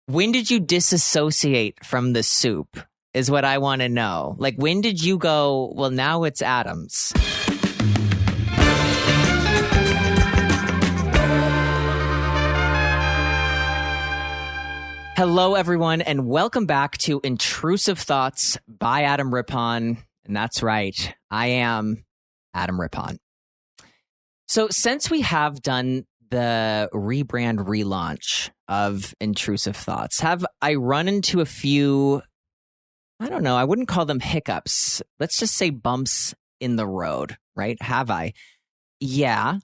When did you disassociate from the soup is what I want to know. Like, when did you go, well, now it's Adam's? Hello, everyone, and welcome back to Intrusive Thoughts by Adam Rippon. And that's right, I am Adam Rippon. So since we have done the rebrand relaunch of Intrusive Thoughts, have I run into a few, I don't know, I wouldn't call them hiccups. Let's just say bumps in the road, right? Have I? Yeah.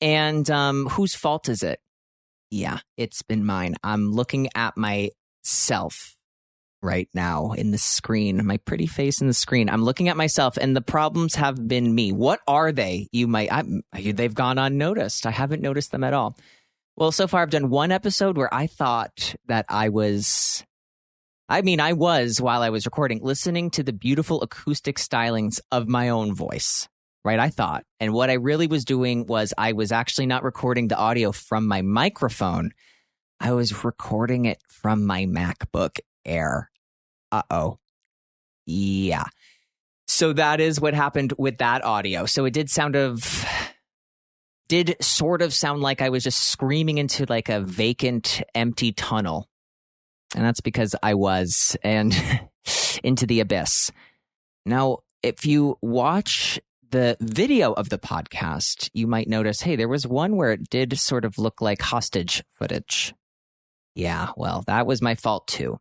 And whose fault is it? Yeah, it's been mine. I'm looking at myself right now in the screen, my pretty face in the screen. I'm looking at myself, and the problems have been me. What are they? They've gone unnoticed. I haven't noticed them at all. Well, so far I've done one episode where I thought that I was while I was recording, listening to the beautiful acoustic stylings of my own voice. Right, I thought. And what I really was doing was I was actually not recording the audio from my microphone. I was recording it from my MacBook Air. Uh-oh. Yeah. So that is what happened with that audio. So it did sort of sound like I was just screaming into like a vacant, empty tunnel. And that's because I was, and into the abyss. Now, if you watch the video of the podcast, you might notice, hey, there was one where it did sort of look like hostage footage. Yeah, well, that was my fault too.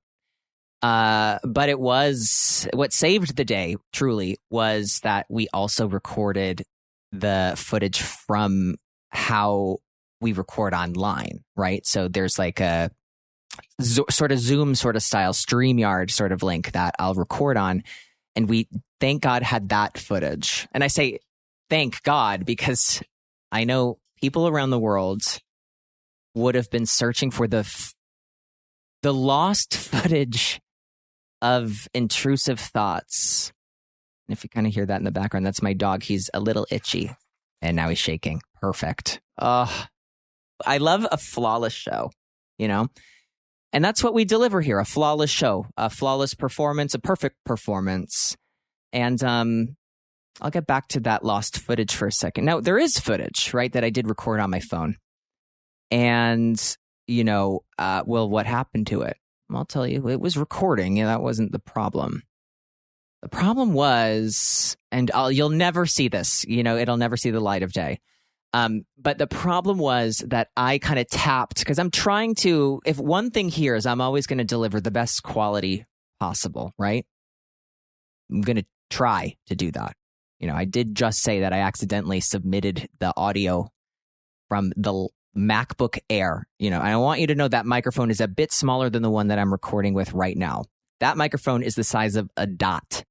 But it was, what saved the day, truly, was that we also recorded the footage from how we record online, right? So there's like a sort of Zoom sort of style StreamYard sort of link that I'll record on. And we, thank God, had that footage. And I say, thank God, because I know people around the world would have been searching for the lost footage of Intrusive Thoughts. And if you kind of hear that in the background, that's my dog. He's a little itchy. And now he's shaking. Perfect. I love a flawless show, you know? And that's what we deliver here, a flawless show, a flawless performance, a perfect performance. And I'll get back to that lost footage for a second. Now, there is footage, right, that I did record on my phone. And, you know, well, what happened to it? I'll tell you, it was recording, and that wasn't the problem. The problem was, and you'll never see this, you know, it'll never see the light of day. But the problem was that I kind of tapped, because I'm trying to, if one thing here is I'm always going to deliver the best quality possible, right? I'm going to try to do that. You know, I did just say that I accidentally submitted the audio from the MacBook Air. You know, I want you to know that microphone is a bit smaller than the one that I'm recording with right now. That microphone is the size of a dot.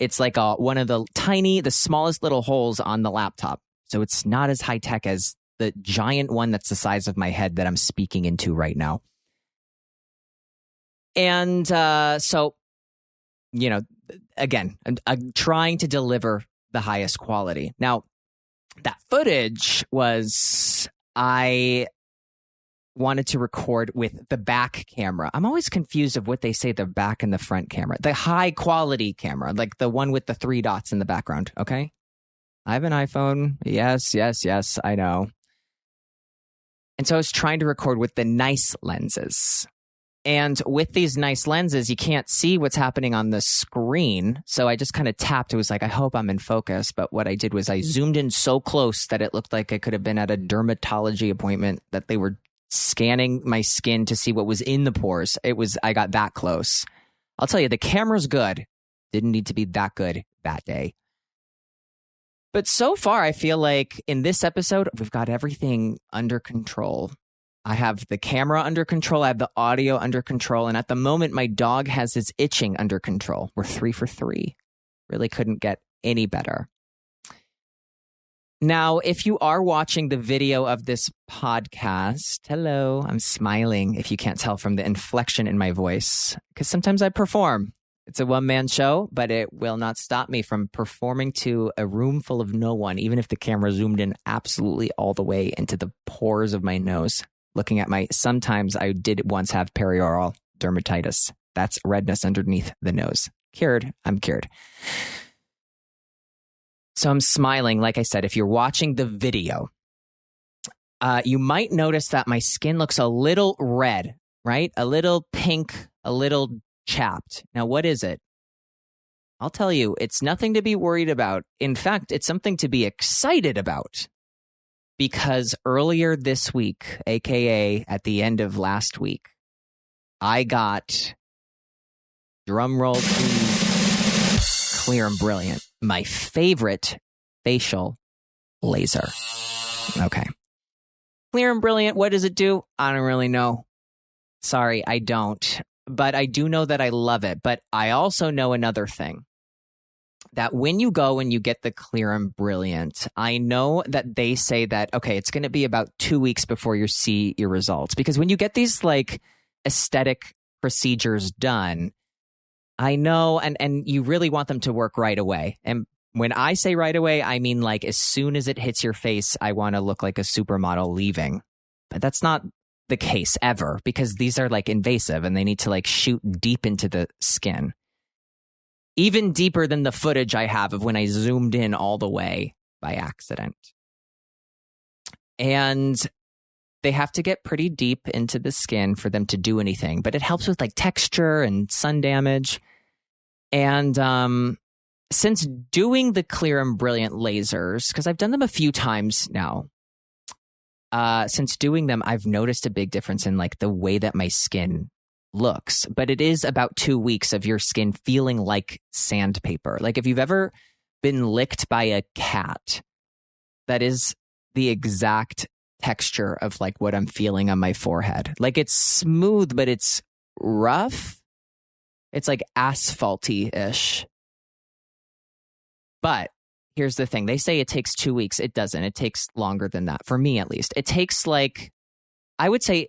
It's like one of the smallest little holes on the laptop. So it's not as high tech as the giant one that's the size of my head that I'm speaking into right now. And so, you know, again, I'm trying to deliver the highest quality. Now, that footage was, I wanted to record with the back camera. I'm always confused of what they say, the back and the front camera. The high quality camera, like the one with the 3 dots in the background, okay? I have an iPhone. Yes, I know. And so I was trying to record with the nice lenses. And with these nice lenses, you can't see what's happening on the screen. So I just kind of tapped. It was like, I hope I'm in focus. But what I did was I zoomed in so close that it looked like I could have been at a dermatology appointment, that they were scanning my skin to see what was in the pores. I got that close. I'll tell you, the camera's good. Didn't need to be that good that day. But so far, I feel like in this episode, we've got everything under control. I have the camera under control. I have the audio under control. And at the moment, my dog has his itching under control. We're 3 for 3. Really couldn't get any better. Now, if you are watching the video of this podcast, hello, I'm smiling if you can't tell from the inflection in my voice, because sometimes I perform. It's a one-man show, but it will not stop me from performing to a room full of no one, even if the camera zoomed in absolutely all the way into the pores of my nose. looking at sometimes I did once have perioral dermatitis. That's redness underneath the nose. Cured. I'm cured. So I'm smiling. Like I said, if you're watching the video, you might notice that my skin looks a little red, right? A little pink, a little chapped. Now, what is it? I'll tell you, it's nothing to be worried about. In fact, it's something to be excited about. Because earlier this week, aka at the end of last week, I got, drumroll please, Clear and Brilliant, my favorite facial laser. Okay. Clear and Brilliant, what does it do? I don't really know. Sorry, I don't. But I do know that I love it. But I also know another thing. That when you go and you get the Clear and Brilliant, I know that they say that, okay, it's going to be about 2 weeks before you see your results. Because when you get these like aesthetic procedures done, I know, and you really want them to work right away. And when I say right away, I mean like as soon as it hits your face, I want to look like a supermodel leaving. But that's not the case ever, because these are like invasive and they need to like shoot deep into the skin. Even deeper than the footage I have of when I zoomed in all the way by accident. And they have to get pretty deep into the skin for them to do anything. But it helps with like texture and sun damage. And since doing the Clear and Brilliant lasers, because I've done them a few times now, since doing them, I've noticed a big difference in like the way that my skin looks. But it is about 2 weeks of your skin feeling like sandpaper. Like if you've ever been licked by a cat, that is the exact texture of like what I'm feeling on my forehead. Like it's smooth, but it's rough. It's like asphalty-ish. But here's the thing. They say it takes 2 weeks. It doesn't. It takes longer than that. For me, at least. It takes like, I would say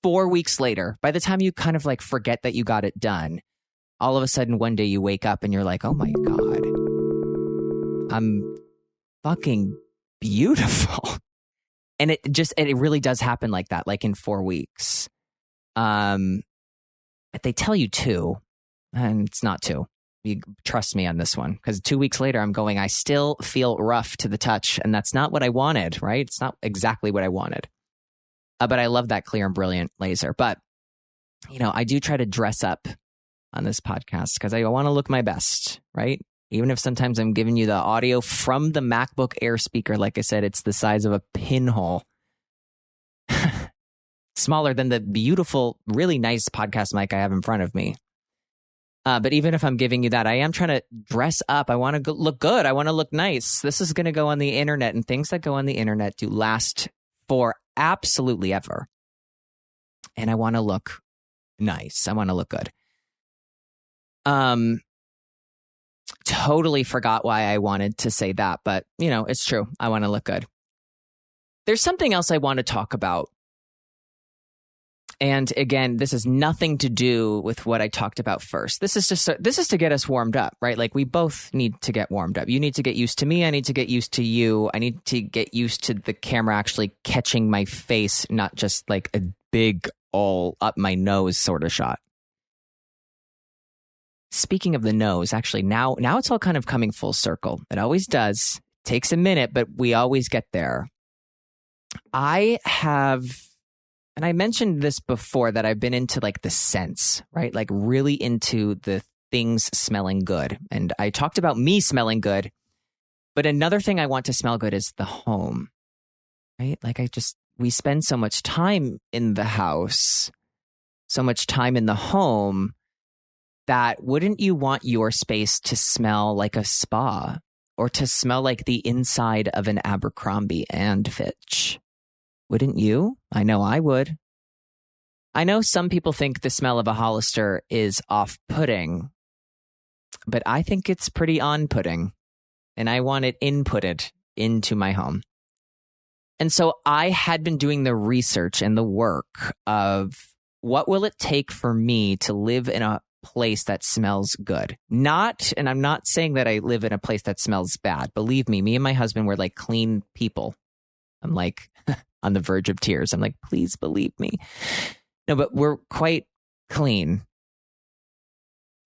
4 weeks later, by the time you kind of like forget that you got it done, all of a sudden one day you wake up and you're like, oh my God, I'm fucking beautiful. And it really does happen like that, like in 4 weeks. But they tell you 2, and it's not 2. You trust me on this one, because 2 weeks later I'm going, I still feel rough to the touch, and that's not what I wanted, right? It's not exactly what I wanted. But I love that Clear and Brilliant laser. But, you know, I do try to dress up on this podcast because I want to look my best, right? Even if sometimes I'm giving you the audio from the MacBook Air speaker. Like I said, it's the size of a pinhole. Smaller than the beautiful, really nice podcast mic I have in front of me. But even if I'm giving you that, I am trying to dress up. I want to look good. I want to look nice. This is going to go on the internet, and things that go on the internet do last for absolutely ever. And I want to look nice. I want to look good. Totally forgot why I wanted to say that, but you know, it's true. I want to look good. There's something else I want to talk about. And again, this has nothing to do with what I talked about first. This is to get us warmed up, right? Like we both need to get warmed up. You need to get used to me. I need to get used to you. I need to get used to the camera actually catching my face, not just like a big all up my nose sort of shot. Speaking of the nose, actually now it's all kind of coming full circle. It always does. It takes a minute, but we always get there. I have, and I mentioned this before, that I've been into like the scents, right? Like really into the things smelling good. And I talked about me smelling good, but another thing I want to smell good is the home, right? Like we spend so much time in the house, so much time in the home, that wouldn't you want your space to smell like a spa, or to smell like the inside of an Abercrombie and Fitch? Wouldn't you? I know I would. I know some people think the smell of a Hollister is off-putting, but I think it's pretty on-putting, and I want it inputted into my home. And so I had been doing the research and the work of what will it take for me to live in a place that smells good. And I'm not saying that I live in a place that smells bad. Believe me and my husband, we're like clean people. I'm like, on the verge of tears. I'm like, please believe me. No, but we're quite clean.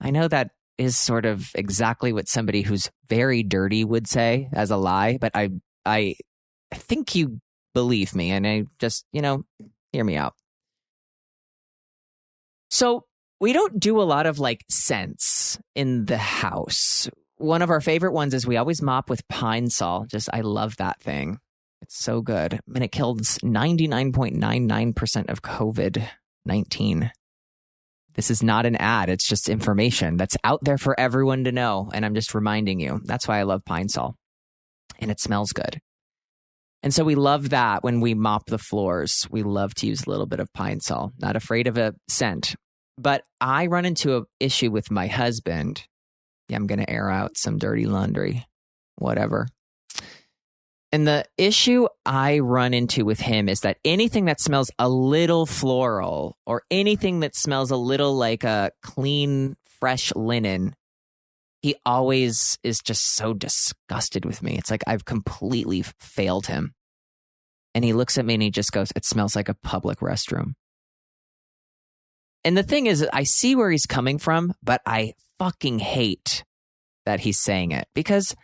I know that is sort of exactly what somebody who's very dirty would say as a lie, but I think you believe me, and I just, hear me out. So we don't do a lot of like scents in the house. One of our favorite ones is we always mop with Pine Sol. I love that thing. It's so good. And it kills 99.99% of COVID-19. This is not an ad. It's just information that's out there for everyone to know. And I'm just reminding you. That's why I love Pine Sol. And it smells good. And so we love that when we mop the floors. We love to use a little bit of Pine Sol. Not afraid of a scent. But I run into an issue with my husband. Yeah, I'm going to air out some dirty laundry. Whatever. And the issue I run into with him is that anything that smells a little floral or anything that smells a little like a clean, fresh linen, he always is just so disgusted with me. It's like I've completely failed him. And he looks at me and he just goes, it smells like a public restroom. And the thing is, I see where he's coming from, but I fucking hate that he's saying it because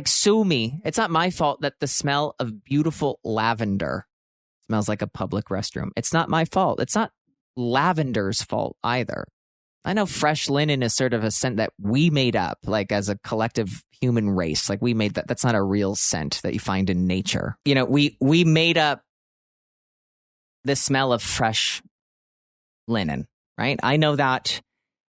sue me. It's not my fault that the smell of beautiful lavender smells like a public restroom. It's not my fault. It's not lavender's fault either. I know fresh linen is sort of a scent that we made up, like as a collective human race. Like we made that. That's not a real scent that you find in nature. We made up the smell of fresh linen, right? I know that.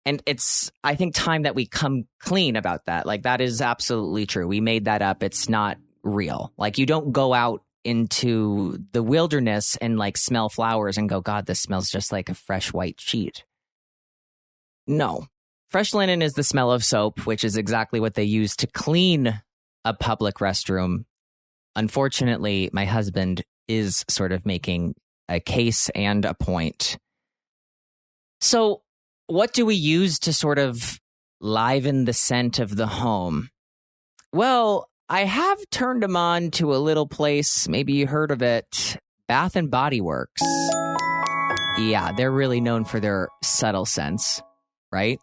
And it's, I think, time that we come clean about that. Like, that is absolutely true. We made that up. It's not real. Like, you don't go out into the wilderness and, like, smell flowers and go, God, this smells just like a fresh white sheet. No. Fresh linen is the smell of soap, which is exactly what they use to clean a public restroom. Unfortunately, my husband is sort of making a case and a point. So, what do we use to sort of liven the scent of the home? Well, I have turned them on to a little place, maybe you heard of it, Bath and Body Works. Yeah, they're really known for their subtle scents, right?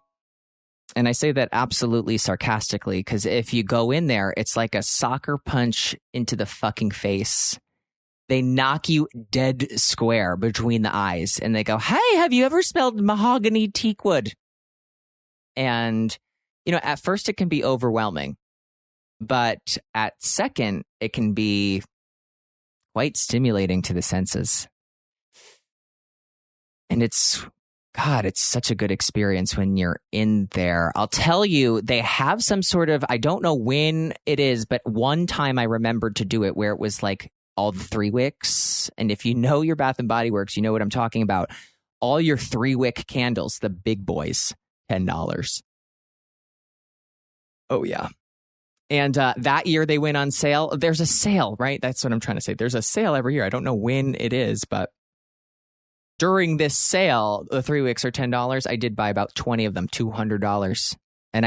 And I say that absolutely sarcastically because if you go in there, it's like a soccer punch into the fucking face. They knock you dead square between the eyes and they go, hey, have you ever smelled mahogany teakwood? And, at first it can be overwhelming, but at second, it can be quite stimulating to the senses. And it's such a good experience when you're in there. I'll tell you, they have some sort of, I don't know when it is, but one time I remembered to do it where it was like, all the 3-wicks. And if you know your Bath and Body Works, you know what I'm talking about. All your 3-wick candles, the big boys, $10. Oh, yeah. And that year they went on sale. There's a sale, right? That's what I'm trying to say. There's a sale every year. I don't know when it is, but during this sale, the 3-wicks are $10. I did buy about 20 of them, $200. And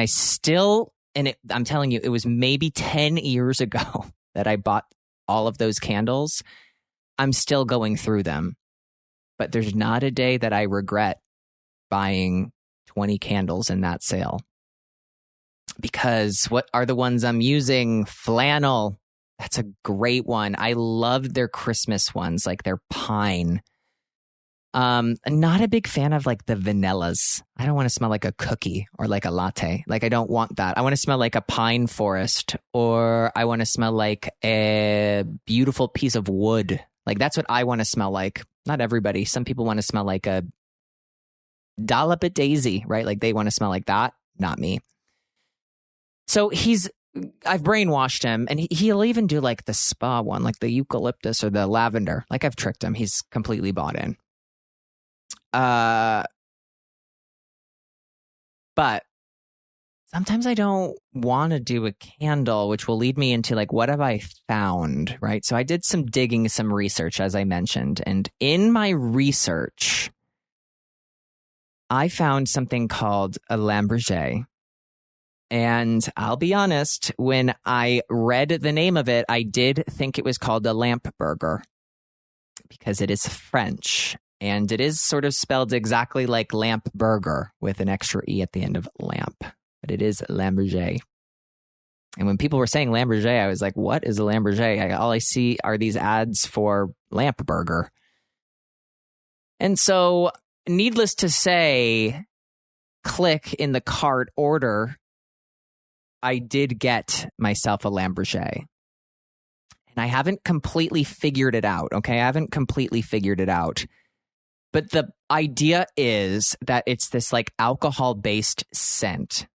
I'm telling you, it was maybe 10 years ago that I bought all of those candles. I'm still going through them, but there's not a day that I regret buying 20 candles in that sale. Because what are the ones I'm using? Flannel. That's a great one. I love their Christmas ones, like their pine. Not a big fan of like the vanillas. I don't want to smell like a cookie or like a latte. Like I don't want that. I want to smell like a pine forest, or I want to smell like a beautiful piece of wood. Like that's what I want to smell like. Not everybody. Some people want to smell like a dollop of daisy, right? Like they want to smell like that. Not me. So I've brainwashed him, and he'll even do like the spa one, like the eucalyptus or the lavender. Like I've tricked him. He's completely bought in. But sometimes I don't want to do a candle, which will lead me into like, what have I found, right? So I did some digging, some research, as I mentioned. And in my research, I found something called a Lamp Berger. And I'll be honest, when I read the name of it, I did think it was called a Lamp Berger because it is French. And it is sort of spelled exactly like Lamp Berger with an extra E at the end of lamp. But it is Lamp Berger. And when people were saying Lamp Berger, I was like, what is a Lamp Berger? All I see are these ads for Lamp Berger. And so, needless to say, click in the cart order, I did get myself a Lamp Berger. And I haven't completely figured it out, okay? I haven't completely figured it out. But the idea is that it's this like alcohol-based scent,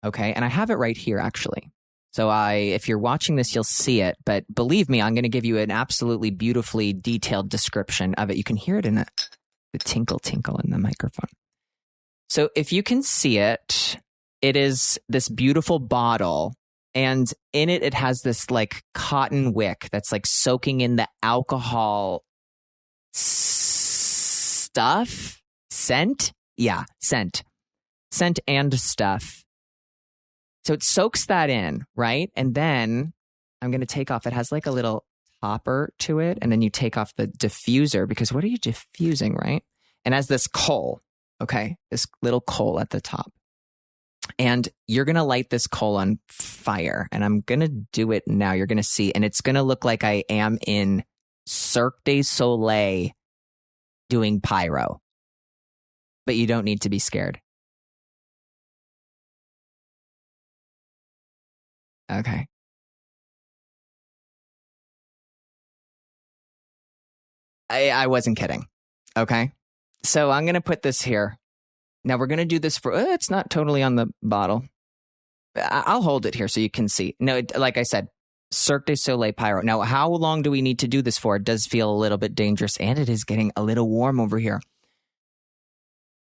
okay? And I have it right here, actually. So if you're watching this, you'll see it. But believe me, I'm going to give you an absolutely beautifully detailed description of it. You can hear it in the tinkle in the microphone. So if you can see it, it is this beautiful bottle. And in it, it has this like cotton wick that's like soaking in the alcohol stuff, scent and stuff. So it soaks that in, right? And then I'm going to take off. It has like a little topper to it. And then you take off the diffuser because what are you diffusing, right? And has this coal, okay? This little coal at the top. And you're going to light this coal on fire. And I'm going to do it now. You're going to see. And it's going to look like I am in Cirque du Soleil doing pyro, but you don't need to be scared. Okay. I wasn't kidding. Okay. So I'm going to put this here. Now we're going to do this for, it's not totally on the bottle. I'll hold it here so you can see. No, like I said, Cirque du Soleil pyro. Now, how long do we need to do this for? It does feel a little bit dangerous and it is getting a little warm over here.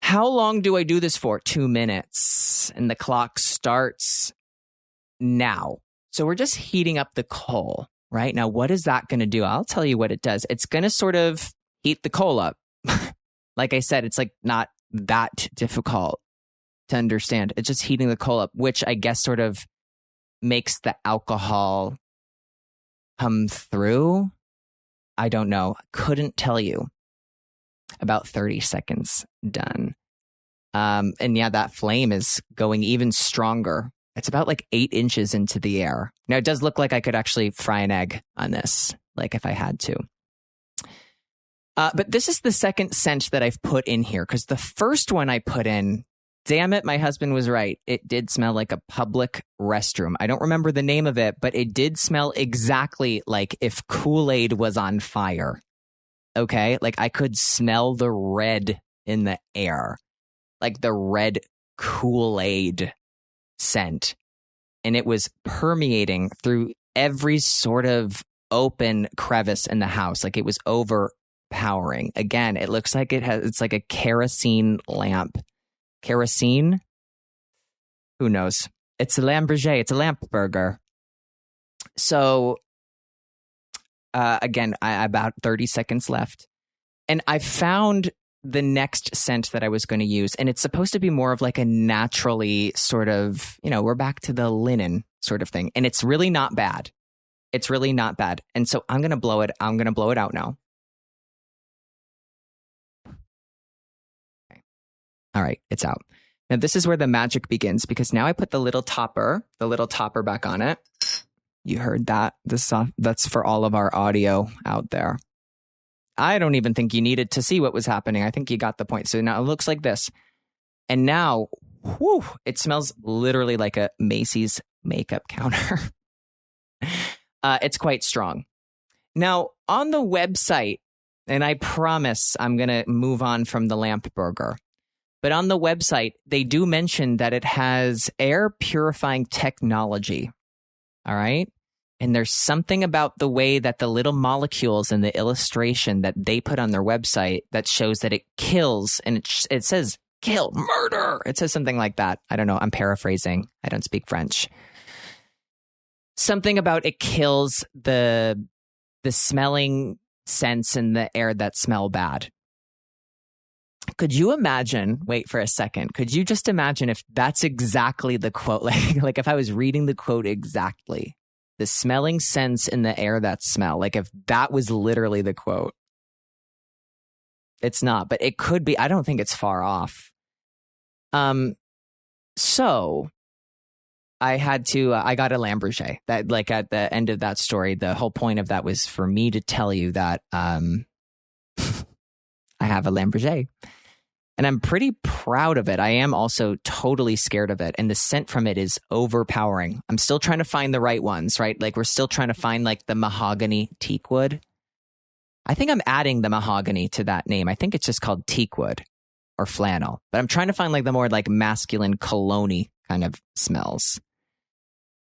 How long do I do this for? 2 minutes. And the clock starts now. So we're just heating up the coal, right? Now, what is that going to do? I'll tell you what it does. It's going to sort of heat the coal up. Like I said, it's like not that difficult to understand. It's just heating the coal up, which I guess sort of makes the alcohol come through. I don't know. Couldn't tell you. About 30 seconds done. And yeah, that flame is going even stronger. It's about like 8 inches into the air. Now, it does look like I could actually fry an egg on this, like if I had to. But this is the second scent that I've put in here because the first one I put in, damn it, my husband was right. It did smell like a public restroom. I don't remember the name of it, but it did smell exactly like if Kool-Aid was on fire. Okay? Like I could smell the red in the air, like the red Kool-Aid scent. And it was permeating through every sort of open crevice in the house. Like it was overpowering. Again, it looks like it's like a kerosene lamp. Kerosene? Who knows? It's a Lamp Berger. It's a Lamp Berger. So, again, about 30 seconds left. And I found the next scent that I was going to use. And it's supposed to be more of like a naturally sort of, we're back to the linen sort of thing. And it's really not bad. It's really not bad. And so I'm going to blow it. I'm going to blow it out now. Okay. All right. It's out. Now this is where the magic begins because now I put the little topper back on it. You heard that. That's for all of our audio out there. I don't even think you needed to see what was happening. I think you got the point. So now it looks like this. And now, whew, it smells literally like a Macy's makeup counter. It's quite strong. Now, on the website, and I promise I'm going to move on from the Lamp Berger, but on the website, they do mention that it has air purifying technology. All right? And there's something about the way that the little molecules in the illustration that they put on their website that shows that it kills, and it says kill, murder. It says something like that. I don't know. I'm paraphrasing. I don't speak French. Something about it kills the smelling scents in the air that smell bad. Could you imagine, wait for a second, could you just imagine if that's exactly the quote, like if I was reading the quote exactly, the smelling scents in the air that smell, like if that was literally the quote. It's not, but it could be. I don't think it's far off. So I got a Lamp Berger. That, like, at the end of that story, the whole point of that was for me to tell you that I have a Lamp Berger. And I'm pretty proud of it. I am also totally scared of it. And the scent from it is overpowering. I'm still trying to find the right ones, right? Like, we're still trying to find like the mahogany teak wood. I think I'm adding the mahogany to that name. I think it's just called teak wood or flannel. But I'm trying to find like the more like masculine cologne-y kind of smells.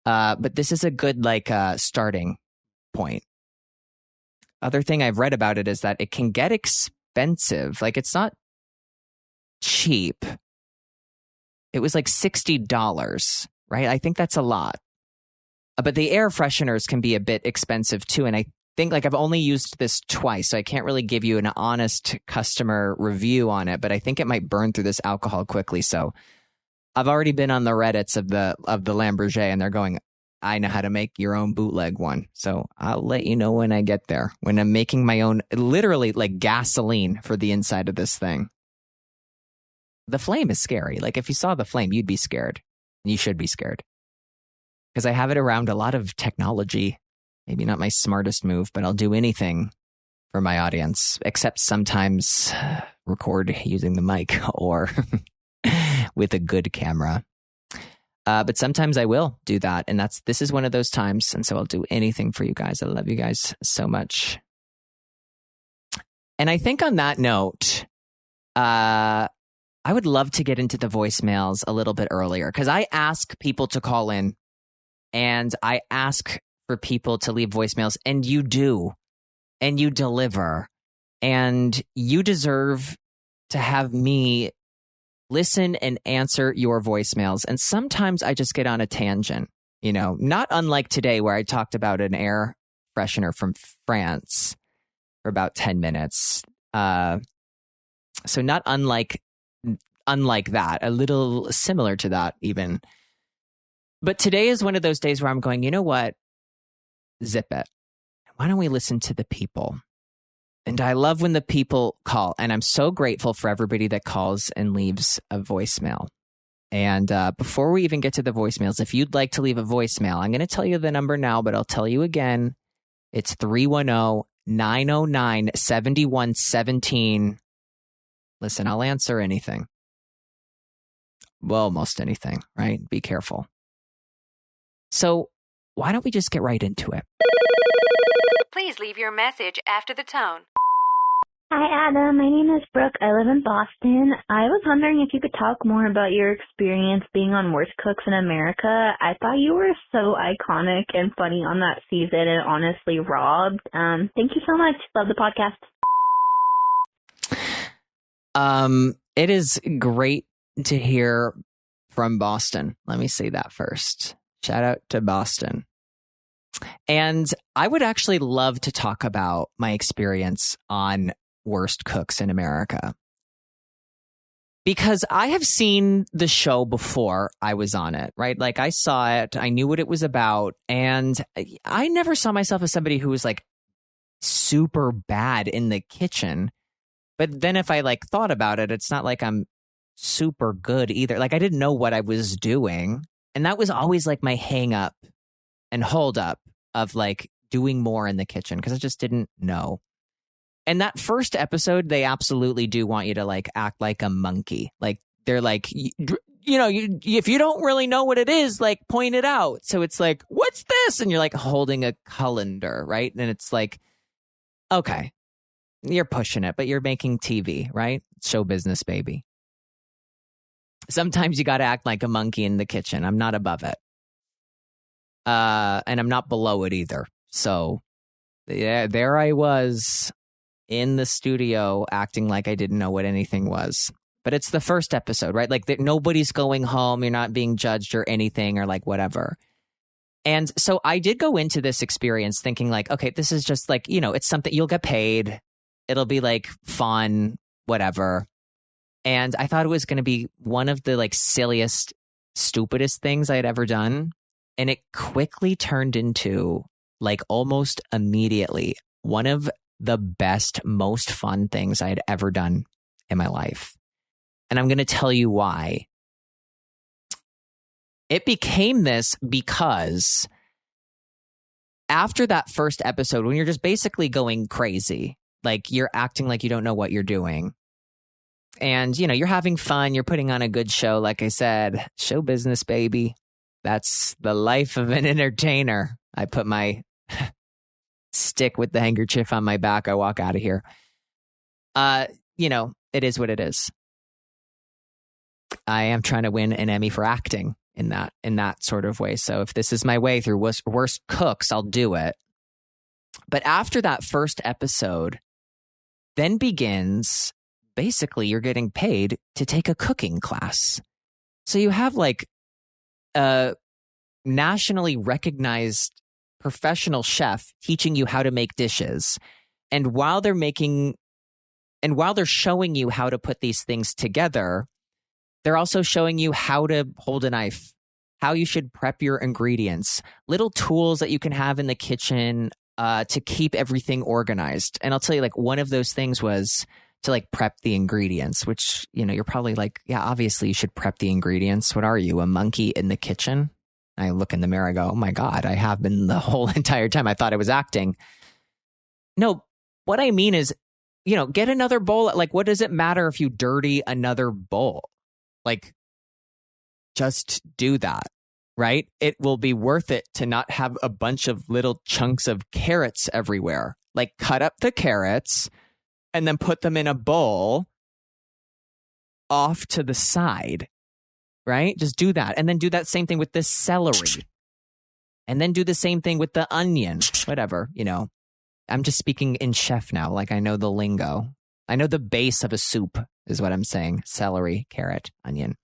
But this is a good like starting point. Other thing I've read about it is that it can get expensive. Like, it's not cheap. It was like $60, right? I think that's a lot. But the air fresheners can be a bit expensive too. And I think, like, I've only used this twice, so I can't really give you an honest customer review on it, but I think it might burn through this alcohol quickly. So I've already been on the Reddits of the Lamp Berger, and they're going, I know how to make your own bootleg one. So I'll let you know when I get there, when I'm making my own, literally like gasoline for the inside of this thing. The flame is scary. Like, if you saw the flame, you'd be scared. You should be scared. Because I have it around a lot of technology. Maybe not my smartest move, but I'll do anything for my audience, except sometimes record using the mic or with a good camera. But sometimes I will do that. And this is one of those times. And so I'll do anything for you guys. I love you guys so much. And I think on that note, I would love to get into the voicemails a little bit earlier, because I ask people to call in and I ask for people to leave voicemails, and you do, and you deliver, and you deserve to have me listen and answer your voicemails. And sometimes I just get on a tangent, not unlike today where I talked about an air freshener from France for about 10 minutes. So not unlike that, a little similar to that even. But today is one of those days where I'm going, you know what? Zip it. Why don't we listen to the people? And I love when the people call. And I'm so grateful for everybody that calls and leaves a voicemail. And before we even get to the voicemails, if you'd like to leave a voicemail, I'm going to tell you the number now, but I'll tell you again. It's 310-909-7117. Listen, I'll answer anything. Well, almost anything, right? Be careful. So why don't we just get right into it? Please leave your message after the tone. Hi, Adam. My name is Brooke. I live in Boston. I was wondering if you could talk more about your experience being on Worst Cooks in America. I thought you were so iconic and funny on that season and honestly robbed. Thank you so much. Love the podcast. It is great to hear from Boston. Let me say that first. Shout out to Boston. And I would actually love to talk about my experience on Worst Cooks in America, because I have seen the show before I was on it, right? Like, I saw it, I knew what it was about, and I never saw myself as somebody who was like super bad in the kitchen. But then if I like thought about it, it's not like I'm super good either. Like, I didn't know what I was doing. And that was always like my hang up and hold up of like doing more in the kitchen, because I just didn't know. And that first episode, they absolutely do want you to like act like a monkey. Like, they're like, if you don't really know what it is, like, point it out. So it's like, what's this? And you're like holding a colander, right? And it's like, okay, you're pushing it, but you're making TV, right? Show business, baby. Sometimes you got to act like a monkey in the kitchen. I'm not above it. And I'm not below it either. So yeah, there I was in the studio acting like I didn't know what anything was. But it's the first episode, right? Like, nobody's going home. You're not being judged or anything, or like whatever. And so I did go into this experience thinking like, okay, this is just like, it's something you'll get paid. It'll be like fun, whatever. And I thought it was going to be one of the like silliest, stupidest things I had ever done. And it quickly turned into, like, almost immediately, one of the best, most fun things I had ever done in my life. And I'm going to tell you why. It became this because after that first episode, when you're just basically going crazy, like you're acting like you don't know what you're doing, and, you know, you're having fun, you're putting on a good show. Like I said, show business, baby. That's the life of an entertainer. I put my stick with the handkerchief on my back. I walk out of here. You know, it is what it is. I am trying to win an Emmy for acting in that sort of way. So if this is my way through worst cooks, I'll do it. But after that first episode, then begins, basically, you're getting paid to take a cooking class. So you have like a nationally recognized professional chef teaching you how to make dishes. And while they're showing you how to put these things together, they're also showing you how to hold a knife, how you should prep your ingredients, little tools that you can have in the kitchen to keep everything organized. And I'll tell you, like, one of those things was to like prep the ingredients, which, you know, you're probably like, yeah, obviously you should prep the ingredients. What are you, a monkey in the kitchen? I look in the mirror, I go, oh my God, I have been the whole entire time. I thought I was acting. No, what I mean is, you know, get another bowl. Like, what does it matter if you dirty another bowl? Like, just do that, right? It will be worth it to not have a bunch of little chunks of carrots everywhere. Like, cut up the carrots and then put them in a bowl off to the side, right? Just do that. And then do that same thing with the celery. And then do the same thing with the onion, whatever, you know. I'm just speaking in chef now. Like, I know the lingo. I know the base of a soup is what I'm saying. Celery, carrot, onion.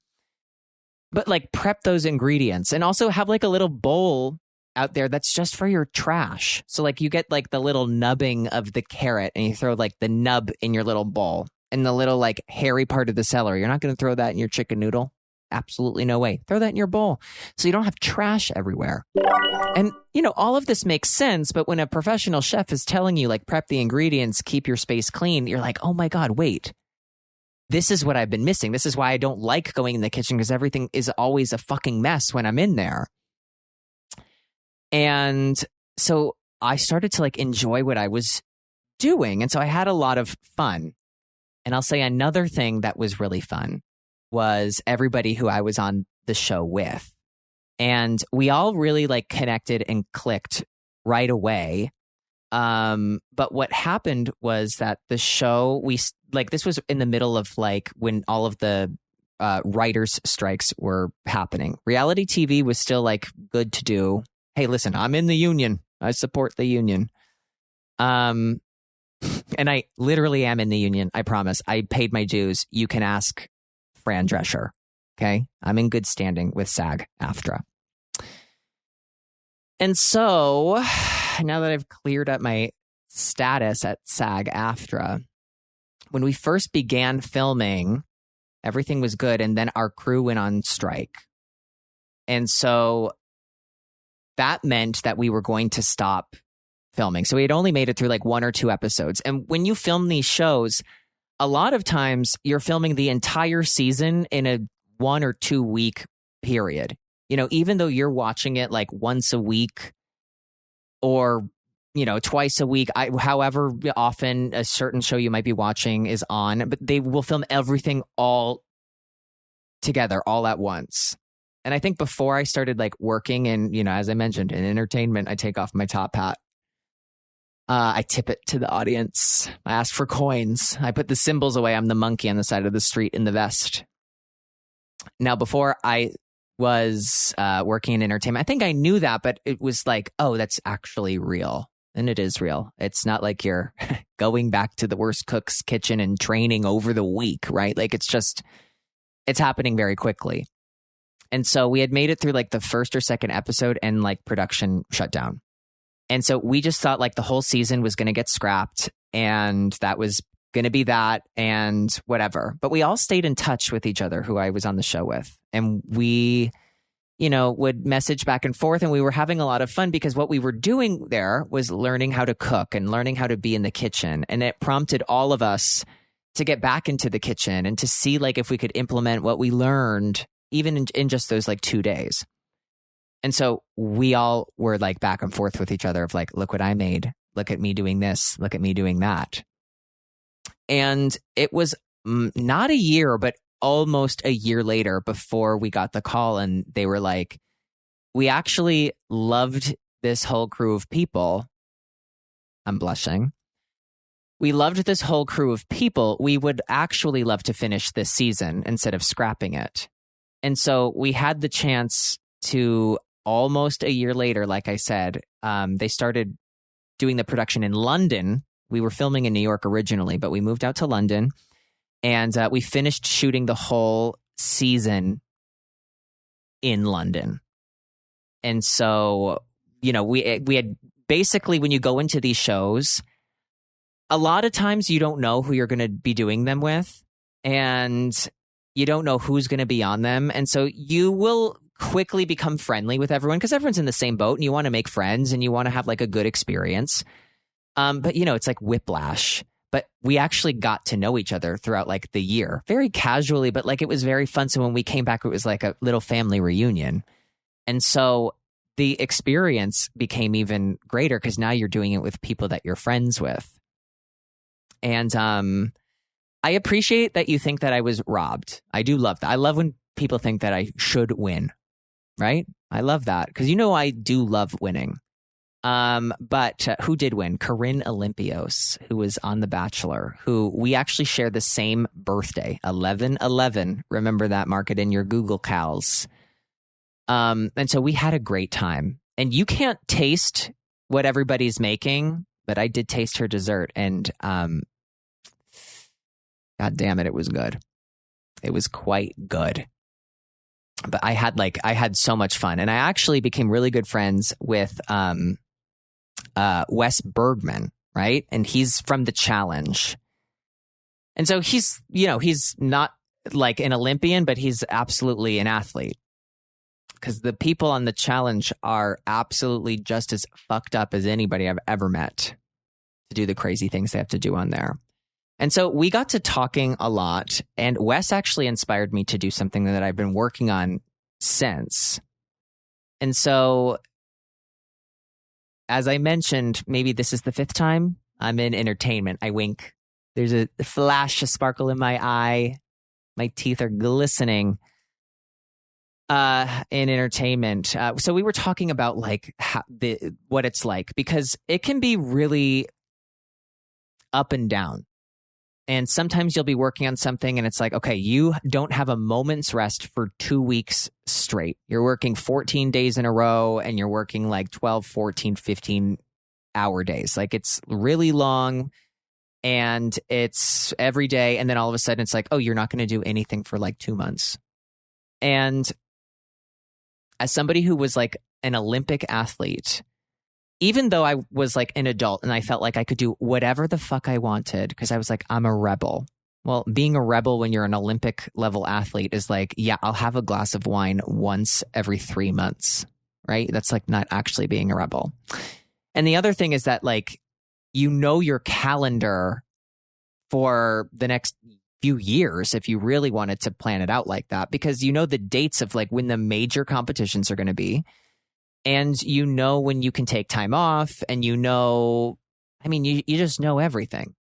But like, prep those ingredients and also have like a little bowl out there that's just for your trash. So like, you get like the little nubbing of the carrot and you throw like the nub in your little bowl and the little like hairy part of the celery. You're not going to throw that in your chicken noodle. Absolutely no way. Throw that in your bowl so you don't have trash everywhere. And, you know, all of this makes sense. But when a professional chef is telling you, like, prep the ingredients, keep your space clean, you're like, oh my God, wait. This is what I've been missing. This is why I don't like going in the kitchen, because everything is always a fucking mess when I'm in there. And so I started to like enjoy what I was doing. And so I had a lot of fun. And I'll say another thing that was really fun was everybody who I was on the show with. And we all really like connected and clicked right away. But what happened was that the show, this was in the middle of like when all of the writers' strikes were happening. Reality TV was still like good to do. Hey, listen, I'm in the union. I support the union. And I literally am in the union. I promise. I paid my dues. You can ask Fran Drescher. Okay. I'm in good standing with SAG-AFTRA. And so now that I've cleared up my status at SAG-AFTRA, when we first began filming, everything was good. And then our crew went on strike. And so that meant that we were going to stop filming. So we had only made it through like 1 or 2 episodes. And when you film these shows, a lot of times you're filming the entire season in a 1 or 2 week period. You know, even though you're watching it like once a week or, you know, twice a week, however often a certain show you might be watching is on, but they will film everything all together, all at once. And I think before I started like working in, you know, as I mentioned, in entertainment, I take off my top hat. I tip it to the audience. I ask for coins. I put the symbols away. I'm the monkey on the side of the street in the vest. Now, before I was working in entertainment, I think I knew that, but it was like, oh, that's actually real. And it is real. It's not like you're going back to the worst cook's kitchen and training over the week, right? Like, it's happening very quickly. And so we had made it through like the first or second episode and like production shut down. And so we just thought like the whole season was going to get scrapped. And that was going to be that and whatever. But we all stayed in touch with each other who I was on the show with. And we, would message back and forth, and we were having a lot of fun because what we were doing there was learning how to cook and learning how to be in the kitchen. And it prompted all of us to get back into the kitchen and to see like if we could implement what we learned even in just those like 2 days. And so we all were like back and forth with each other of like, look what I made. Look at me doing this. Look at me doing that. And it was not a year, but almost a year later before we got the call, and they were like, we actually loved this whole crew of people. I'm blushing. We loved this whole crew of people. We would actually love to finish this season instead of scrapping it. And so we had the chance to almost a year later, like I said, they started doing the production in London. We were filming in New York originally, but we moved out to London. And we finished shooting the whole season in London. And so, we had basically, when you go into these shows, a lot of times you don't know who you're going to be doing them with, and you don't know who's going to be on them. And so you will quickly become friendly with everyone because everyone's in the same boat and you want to make friends and you want to have like a good experience. But, it's like whiplash. But we actually got to know each other throughout like the year, very casually, but like it was very fun. So when we came back, it was like a little family reunion. And so the experience became even greater because now you're doing it with people that you're friends with. And I appreciate that you think that I was robbed. I do love that. I love when people think that I should win, right? I love that because I do love winning. But who did win? Corinne Olympios, who was on The Bachelor, who we actually share the same birthday, 11/11. Remember that, mark it in your Google Cals. And so we had a great time. And you can't taste what everybody's making, but I did taste her dessert, and God damn it, it was good. It was quite good. But I had so much fun, and I actually became really good friends with Wes Bergman, right? And he's from The Challenge. And so he's not like an Olympian, but he's absolutely an athlete. Because the people on The Challenge are absolutely just as fucked up as anybody I've ever met to do the crazy things they have to do on there. And so we got to talking a lot, and Wes actually inspired me to do something that I've been working on since. And so, as I mentioned, maybe this is the 5th time I'm in entertainment. I wink. There's a flash, a sparkle in my eye. My teeth are glistening in entertainment. So we were talking about like what it's like, because it can be really up and down. And sometimes you'll be working on something and it's like, okay, you don't have a moment's rest for 2 weeks straight. You're working 14 days in a row and you're working like 12, 14, 15 hour days. Like it's really long and it's every day. And then all of a sudden it's like, oh, you're not going to do anything for like 2 months. And as somebody who was like an Olympic athlete, even though I was like an adult and I felt like I could do whatever the fuck I wanted because I was like, I'm a rebel. Well, being a rebel when you're an Olympic level athlete is like, yeah, I'll have a glass of wine once every 3 months, right? That's like not actually being a rebel. And the other thing is that like, your calendar for the next few years if you really wanted to plan it out like that, because the dates of like when the major competitions are going to be. And when you can take time off and you just know everything.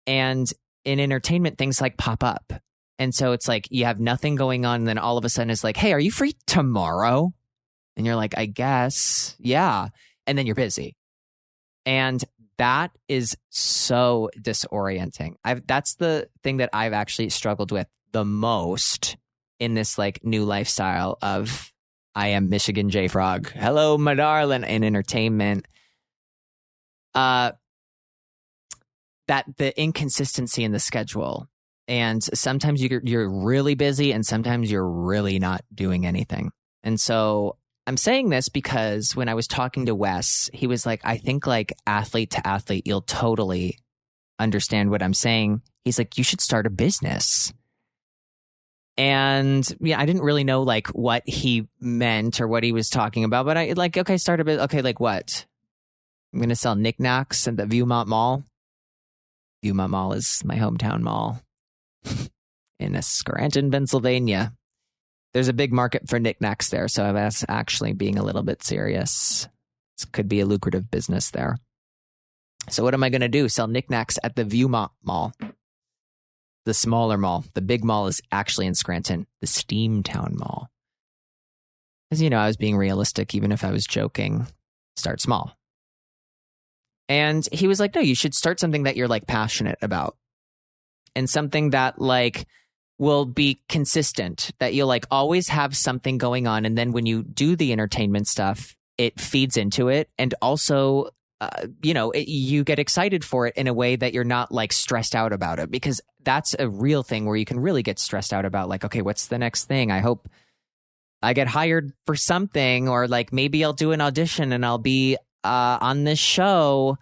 And in entertainment, things like pop up. And so it's like you have nothing going on. And then all of a sudden it's like, hey, are you free tomorrow? And you're like, I guess. Yeah. And then you're busy. And that is so disorienting. That's the thing that I've actually struggled with the most in this like new lifestyle of I am Michigan J Frog. Hello, my darling, in entertainment. That the inconsistency in the schedule. And sometimes you're really busy and sometimes you're really not doing anything. And so I'm saying this because when I was talking to Wes, he was like, I think like athlete to athlete, you'll totally understand what I'm saying he's like, you should start a business. And yeah, I didn't really know like what he meant or what he was talking about, but I like, okay, start a business. Okay, like what? I'm going to sell knickknacks at the Viewmont Mall. Viewmont Mall is my hometown mall in Scranton, Pennsylvania. There's a big market for knickknacks there, so that's actually being a little bit serious. This could be a lucrative business there. So what am I going to do? Sell knickknacks at the Viewmont Mall, the smaller mall. The big mall is actually in Scranton, the Steamtown Mall. As you know, I was being realistic, even if I was joking. Start small. And he was like, no, you should start something that you're like passionate about, and something that like will be consistent, that you'll like always have something going on. And then when you do the entertainment stuff, it feeds into it. And also, you get excited for it in a way that you're not like stressed out about it, because that's a real thing where you can really get stressed out about like, okay, what's the next thing? I hope I get hired for something, or like maybe I'll do an audition and I'll be on this show.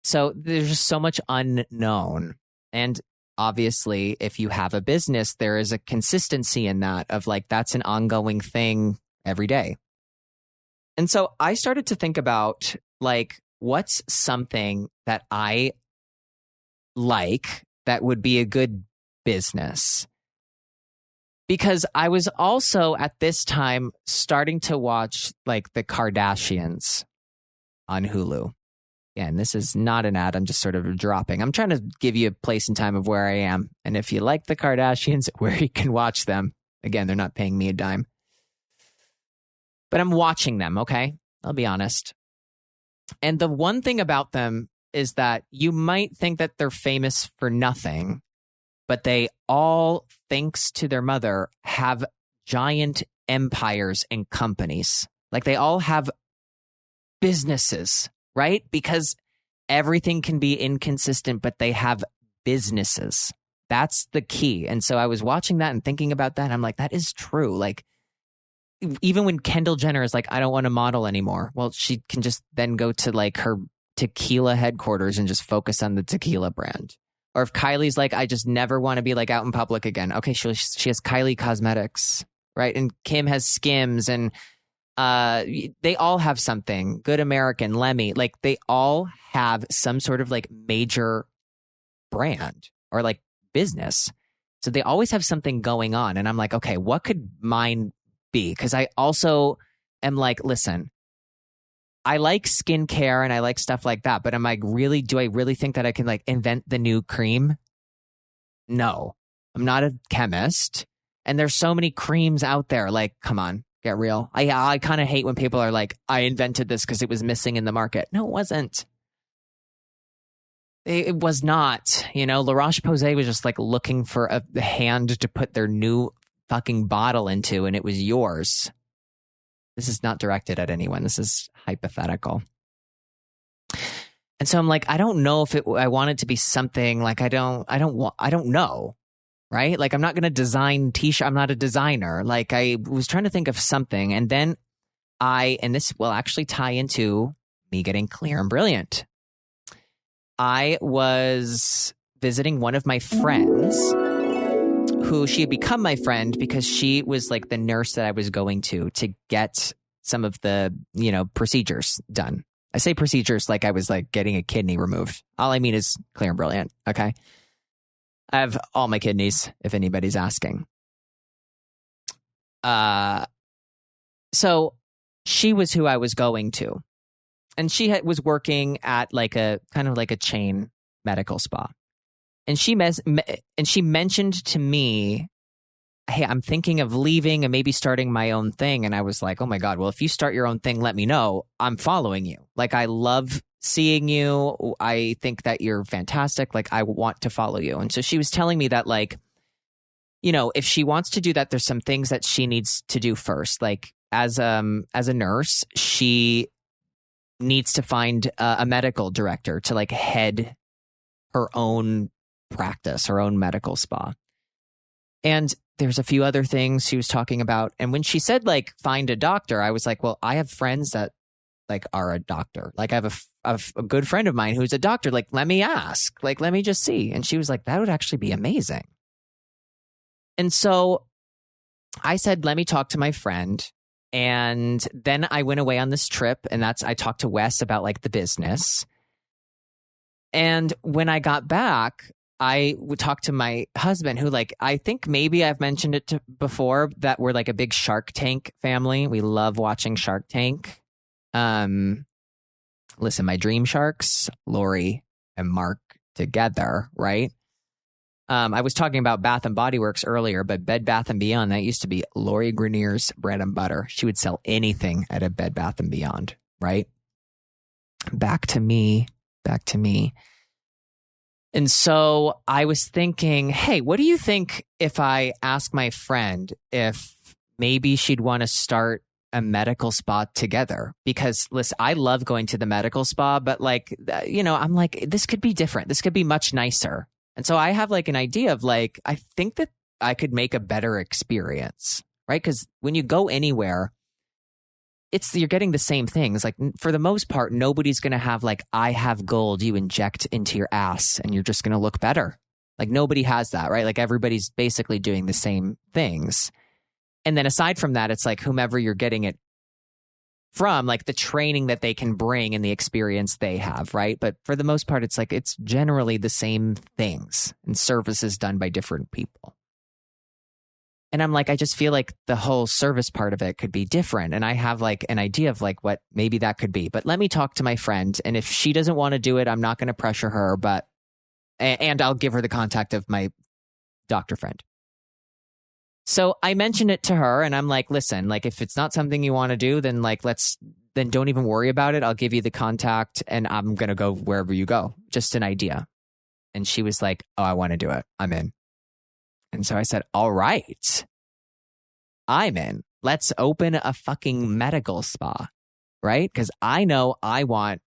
So there's just so much unknown. And obviously, if you have a business, there is a consistency in that of like, that's an ongoing thing every day. And so I started to think about like, what's something that I like that would be a good business? Because I was also at this time starting to watch like the Kardashians on Hulu. Again, this is not an ad. I'm just sort of dropping. I'm trying to give you a place and time of where I am. And if you like the Kardashians, where you can watch them. Again, they're not paying me a dime. But I'm watching them, okay? I'll be honest. And the one thing about them is that you might think that they're famous for nothing, but they all, thanks to their mother, have giant empires and companies. Like they all have businesses, right? Because everything can be inconsistent, but they have businesses. That's the key. And so I was watching that and thinking about that. And I'm like, that is true. Like, even when Kendall Jenner is like, I don't want to model anymore. Well, she can just then go to like her tequila headquarters and just focus on the tequila brand. Or if Kylie's like, I just never want to be like out in public again. Okay, she has Kylie Cosmetics, right? And Kim has Skims, and they all have something. Good American, Lemmy, like they all have some sort of like major brand or like business. So they always have something going on. And I'm like, okay, what could mine be? Because I also am like, listen, I like skincare and I like stuff like that, but do I really think that I can like invent the new cream? No, I'm not a chemist. And there's so many creams out there. Like, come on, get real. I kind of hate when people are like, I invented this because it was missing in the market. No, it wasn't. It was not. La Roche-Posay was just like looking for a hand to put their new fucking bottle into, and it was yours. This is not directed at anyone. This is hypothetical. And so I'm like, I don't know if I want it to be something like I don't know, right? Like I'm not going to design t-shirt. I'm not a designer. Like I was trying to think of something, and then and this will actually tie into me getting clear and brilliant. I was visiting one of my friends who she had become my friend because she was like the nurse that I was going to get some of the, procedures done. I say procedures like I was like getting a kidney removed. All I mean is clear and brilliant. Okay. I have all my kidneys, if anybody's asking. So she was who I was going to. And she was working at like a kind of like a chain medical spa. And she mentioned to me, hey, I'm thinking of leaving and maybe starting my own thing. And I was like, oh my God, well, if you start your own thing, let me know. I'm following you. Like, I love seeing you. I think that you're fantastic. Like, I want to follow you. And so she was telling me that, like, if she wants to do that, there's some things that she needs to do first. Like, as a nurse, she needs to find a medical director to like head her own practice, her own medical spa. And there's a few other things she was talking about. And when she said like find a doctor, I was like, well, I have friends that like are a doctor. Like I have a good friend of mine who's a doctor. Like, let me ask, like, let me just see. And she was like, that would actually be amazing. And so I said, let me talk to my friend. And then I went away on this trip, and I talked to Wes about like the business. And when I got back, I would talk to my husband, who, like, I think maybe I've mentioned it before, that we're like a big Shark Tank family. We love watching Shark Tank. Listen, my dream sharks, Lori and Mark together, right? I was talking about Bath and Body Works earlier, but Bed Bath and Beyond, that used to be Lori Grenier's bread and butter. She would sell anything at a Bed Bath and Beyond, right? Back to me. And so I was thinking, hey, what do you think if I ask my friend if maybe she'd want to start a medical spa together? Because listen, I love going to the medical spa, but like, I'm like, this could be different. This could be much nicer. And so I have like an idea of like, I think that I could make a better experience, right? Because when you go anywhere, you're getting the same things. Like, for the most part, nobody's going to have like, I have gold you inject into your ass and you're just going to look better. Like, nobody has that, right? Like, everybody's basically doing the same things. And then aside from that, it's like whomever you're getting it from, like the training that they can bring and the experience they have, right? But for the most part, it's like, it's generally the same things and services done by different people. And I'm like, I just feel like the whole service part of it could be different. And I have like an idea of like what maybe that could be. But let me talk to my friend. And if she doesn't want to do it, I'm not going to pressure her. And I'll give her the contact of my doctor friend. So I mentioned it to her, and I'm like, listen, like, if it's not something you want to do, then like, then don't even worry about it. I'll give you the contact and I'm going to go wherever you go. Just an idea. And she was like, oh, I want to do it. I'm in. And so I said, all right, I'm in. Let's open a fucking medical spa, right? Because I know I want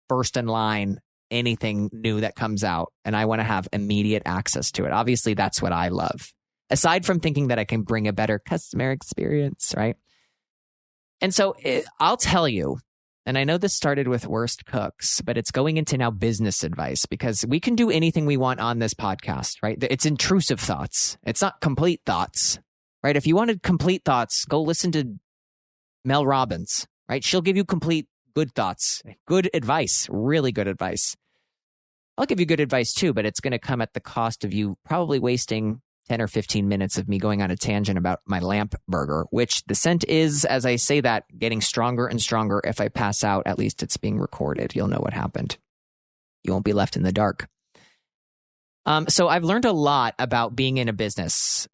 first in line anything new that comes out, and I want to have immediate access to it. Obviously, that's what I love. Aside from thinking that I can bring a better customer experience, right? And so I'll tell you, and I know this started with worst cooks, but it's going into now business advice, because we can do anything we want on this podcast, right? It's intrusive thoughts. It's not complete thoughts, right? If you wanted complete thoughts, go listen to Mel Robbins, right? She'll give you complete good thoughts, good advice, really good advice. I'll give you good advice too, but it's going to come at the cost of you probably wasting 10 or 15 minutes of me going on a tangent about my Lamp Berger, which the scent is, as I say that, getting stronger and stronger. If I pass out, at least it's being recorded. You'll know what happened. You won't be left in the dark. So I've learned a lot about being in a business.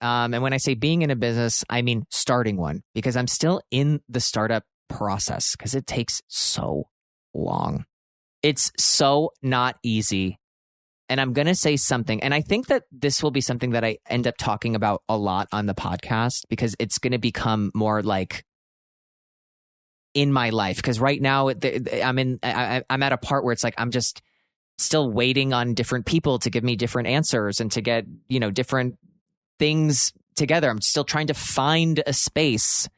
And when I say being in a business, I mean starting one, because I'm still in the startup process, because it takes so long. It's so not easy. And I'm going to say something, and I think that this will be something that I end up talking about a lot on the podcast, because it's going to become more like in my life. Because right now I'm at a part where it's like, I'm just still waiting on different people to give me different answers and to get, different things together. I'm still trying to find a space.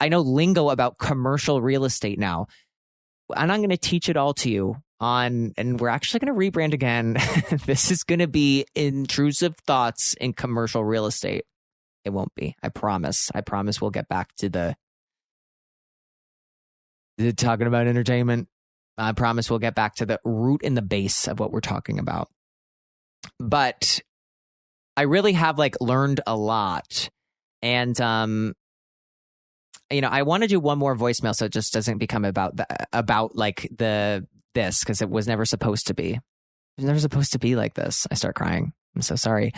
I know lingo about commercial real estate now, and I'm going to teach it all to you and we're actually going to rebrand again. This is going to be intrusive thoughts in commercial real estate. It won't be. I promise. We'll get back to the talking about entertainment. I promise we'll get back to the root and the base of what we're talking about. But I really have learned a lot. And, I want to do one more voicemail so it just doesn't become about this, because it was never supposed to be. It was never supposed to be like this. I start crying. I'm so sorry.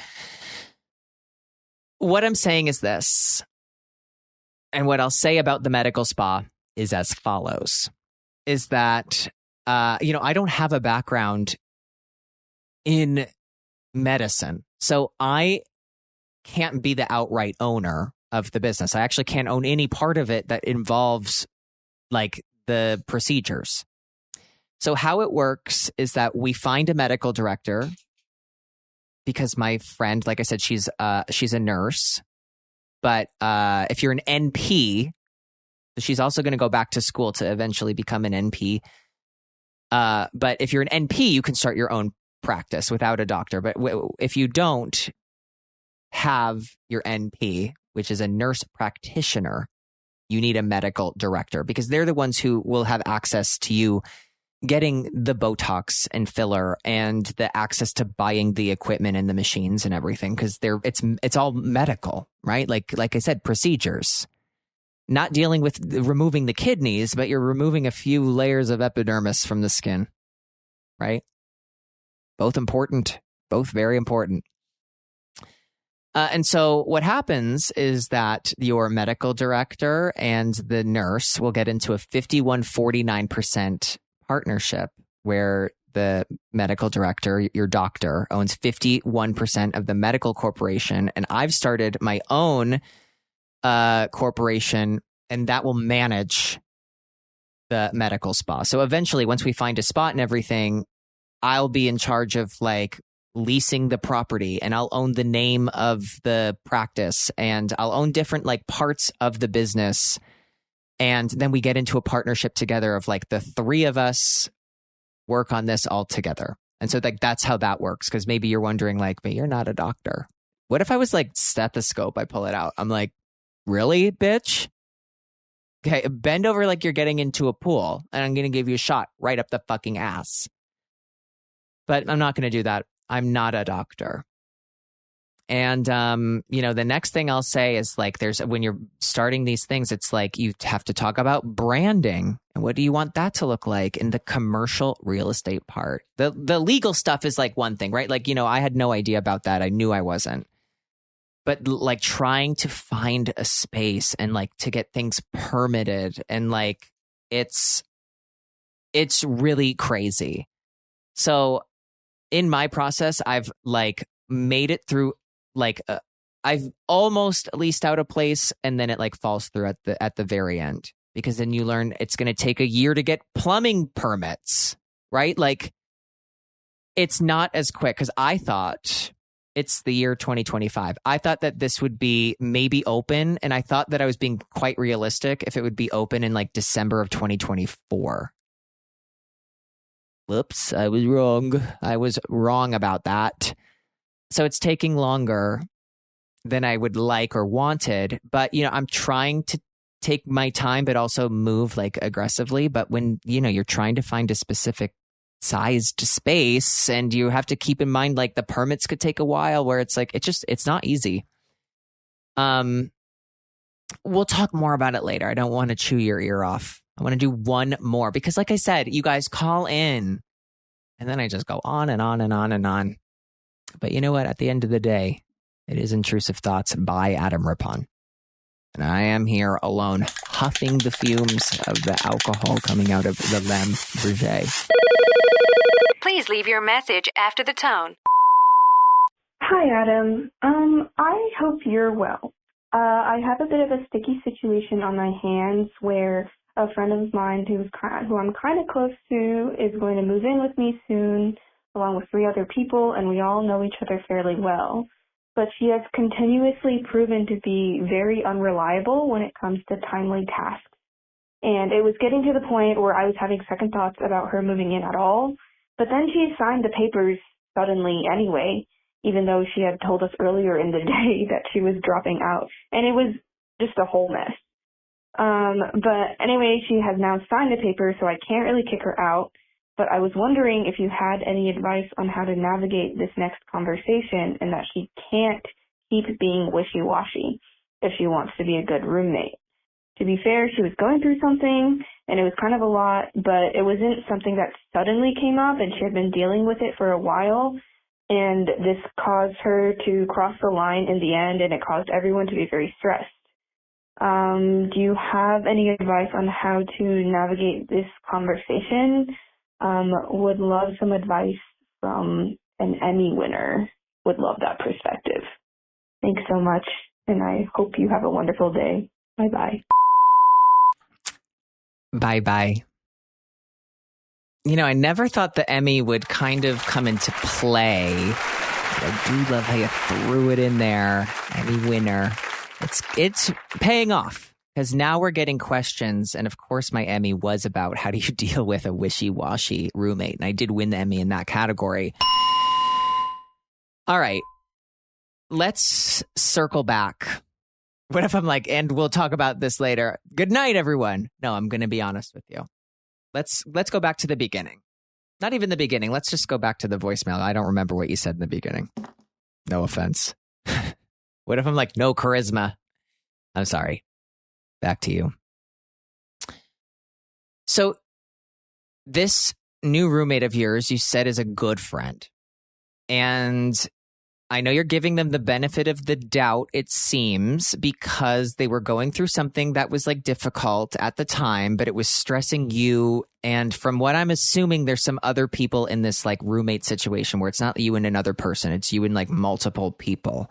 What I'm saying is this, and what I'll say about the medical spa is as follows, is that, I don't have a background in medicine, so I can't be the outright owner of the business. I actually can't own any part of it that involves the procedures. So how it works is that we find a medical director, because my friend, like I said, she's a nurse. But if you're an NP, she's also going to go back to school to eventually become an NP. But if you're an NP, you can start your own practice without a doctor. But if you don't have your NP, which is a nurse practitioner, you need a medical director because they're the ones who will have access to you getting the Botox and filler and the access to buying the equipment and the machines and everything because it's all medical, right? Like I said, procedures. Not dealing with removing the kidneys, but you're removing a few layers of epidermis from the skin, right? Both important, both very important. And so what happens is that your medical director and the nurse will get into a 51-49% partnership where the medical director, your doctor, owns 51% of the medical corporation. And I've started my own corporation, and that will manage the medical spa. So eventually, once we find a spot and everything, I'll be in charge of like leasing the property, and I'll own the name of the practice, and I'll own different like parts of the business. And then we get into a partnership together of like the three of us work on this all together. And so like that's how that works. Because maybe you're wondering like, but you're not a doctor. What if I was like stethoscope? I pull it out. I'm like, really, bitch? Okay, bend over like you're getting into a pool, and I'm going to give you a shot right up the fucking ass. But I'm not going to do that. I'm not a doctor. And, the next thing I'll say is like, when you're starting these things, it's like you have to talk about branding and what do you want that to look like in the commercial real estate part. The legal stuff is like one thing, right? Like, I had no idea about that. I knew I wasn't. But like trying to find a space and like to get things permitted and like, it's really crazy. So in my process, I've like made it through like I've almost leased out a place, and then it like falls through at the very end, because then you learn it's going to take a year to get plumbing permits, right? Like it's not as quick, because I thought it's the year 2025. I thought that this would be maybe open, and I thought that I was being quite realistic if it would be open in like December of 2024. Whoops, I was wrong. I was wrong about that. So it's taking longer than I would like or wanted. But, I'm trying to take my time, but also move like aggressively. But when, you're trying to find a specific sized space, and you have to keep in mind, like the permits could take a while, where it's like, it's not easy. We'll talk more about it later. I don't want to chew your ear off. I want to do one more, because like I said, you guys call in and then I just go on and on and on and on. But you know what? At the end of the day, it is Intrusive Thoughts by Adam Rippon. And I am here alone, huffing the fumes of the alcohol coming out of the Lamp Berger. Please leave your message after the tone. Hi, Adam. I hope you're well. I have a bit of a sticky situation on my hands where a friend of mine who I'm kind of close to is going to move in with me soon, along with 3 other people, and we all know each other fairly well. But she has continuously proven to be very unreliable when it comes to timely tasks. And it was getting to the point where I was having second thoughts about her moving in at all. But then she signed the papers suddenly anyway, even though she had told us earlier in the day that she was dropping out. And it was just a whole mess. But anyway, she has now signed the papers, so I can't really kick her out. But I was wondering if you had any advice on how to navigate this next conversation, and that she can't keep being wishy-washy if she wants to be a good roommate. To be fair, she was going through something, and it was kind of a lot, but it wasn't something that suddenly came up, and she had been dealing with it for a while, and this caused her to cross the line in the end, and it caused everyone to be very stressed. Do you have any advice on how to navigate this conversation? Would love some advice from an Emmy winner. Would love that perspective. Thanks so much, and I hope you have a wonderful day. Bye-bye. Bye-bye. I never thought the Emmy would kind of come into play. I do love how you threw it in there. Emmy winner. It's paying off. Because now we're getting questions. And of course, my Emmy was about how do you deal with a wishy-washy roommate? And I did win the Emmy in that category. All right. Let's circle back. What if I'm like, and we'll talk about this later. Good night, everyone. No, I'm going to be honest with you. Let's go back to the beginning. Not even the beginning. Let's just go back to the voicemail. I don't remember what you said in the beginning. No offense. What if I'm like, no charisma? I'm sorry. Back to you. So this new roommate of yours, you said, is a good friend. And I know you're giving them the benefit of the doubt, it seems, because they were going through something that was like difficult at the time, but it was stressing you. And from what I'm assuming, there's some other people in this like roommate situation where it's not you and another person, it's you and like multiple people.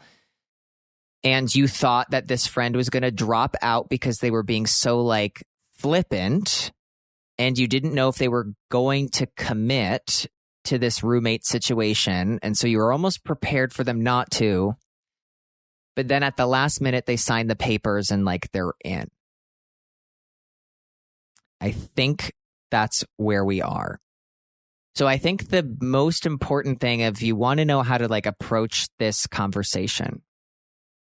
And you thought that this friend was going to drop out because they were being so like flippant, and you didn't know if they were going to commit to this roommate situation. And so you were almost prepared for them not to. But then at the last minute, they signed the papers and like they're in. I think that's where we are. So I think the most important thing, if you want to know how to like approach this conversation,